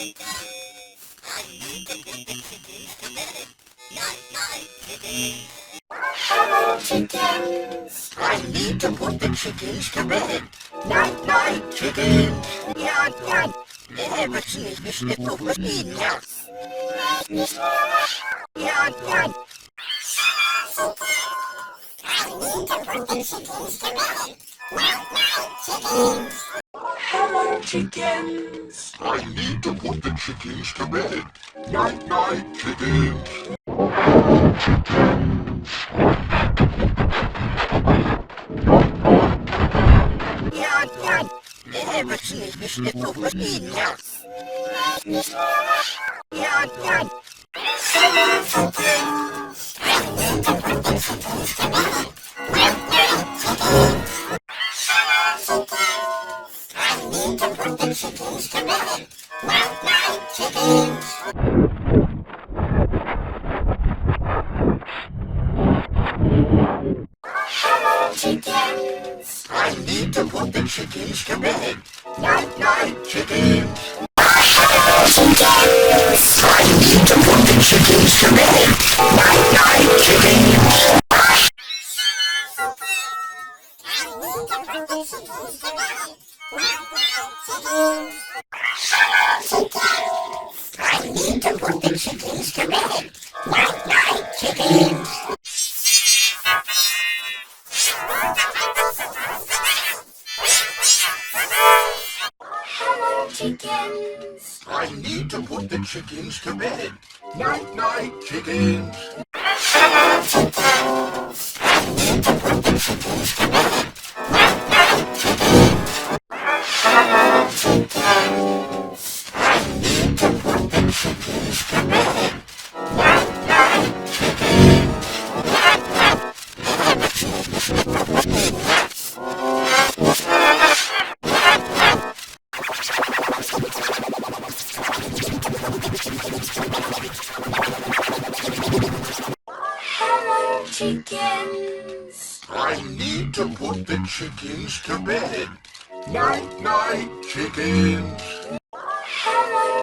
I need to put the chickens to bed. Night, night, chickens. Hello, chickens. I need to put the chickens to bed. Night, night, chickens. Night, night. Ever since Mr. Csupo was in house. Night, night. I need to put the chickens to bed. Night, night, chickens. Hello, chickens. I need to put the chickens to bed. Night, night, chickens. Night, night. Ever since Mr. Csupo was in house. Night, night. Hello, chickens. I need to put the chickens to bed. Night, night, chickens. Hello, chickens. I need to put the chickens to bed. Night, night, chickens. Hello, chickens. I need to put the chickens to bed. Night, night, chickens. Hello, chickens. I need to put the chickens to bed. Night, night, chickens. I need to put the chickens to bed. Night, night, chickens. Hello, chickens. I need to put the chickens to bed. Night, night, chickens. Hello, chickens. I need to put the chickens to bed. Night, night, chickens. Hello, chickens. I need to put the chickens to bed. Night, night, chickens. Night, night. Hello, chickens. I need to put the chickens to bed. Night, night, chickens. Hello.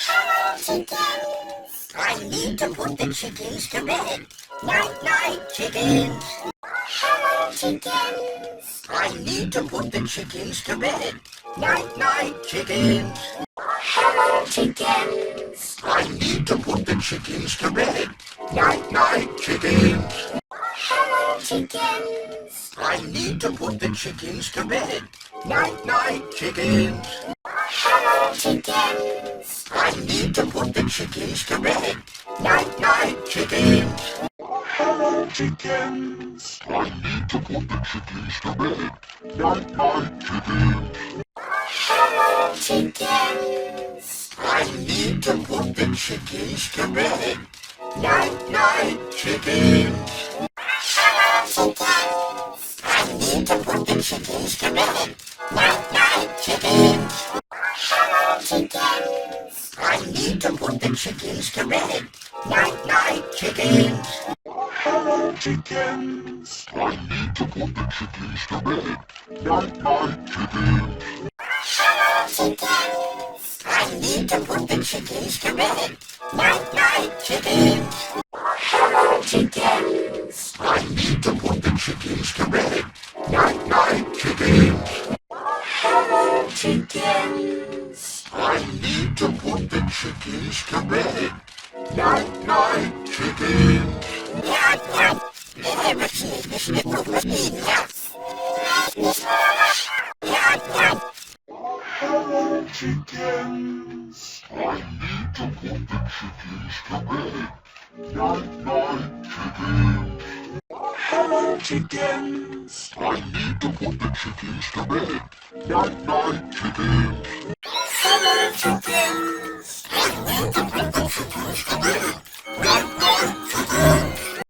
Hello, chickens. I need to put the chickens to bed. Night, night, chickens. Hello, chickens. I need to put the chickens to bed. Night, night, chickens. Hello, chickens. I need to put the chickens to bed. Night, night, chickens. Hello, chickens. I need to put the chickens to bed. Night, night, chickens. Hello, chickens. I need to put the chickens to bed. Night, night, chickens. Hello, chickens. I need to put the chickens to bed. Night, night, chickens. Hello, chickens. I need to put the chickens to bed. Night, night, chickens. Hello, chickens. I need to put the chickens to bed. Night, night, chickens. Hello, chickens. I need to put the chickens to bed. Night, night, chickens. Hello, chickens. I need to put the chickens to bed. Night, night, chickens. Hello, chickens. I need to put the chickens to bed. Night, night, chickens. Hello, chickens. I need to put the chickens to bed. Night, night, chickens. Hello, chickens. I need to put the chickens to bed. Night, night, chickens. Night, night. Ever since Mr. Csupo was in house. Night, night. Hello, chickens. I need to put the chickens to bed. Night, night, chickens. Hello, chickens. I need to put the chickens to bed. Night, night, chickens. Hello, chickens. I need to put the chickens to bed. Night, night, chickens.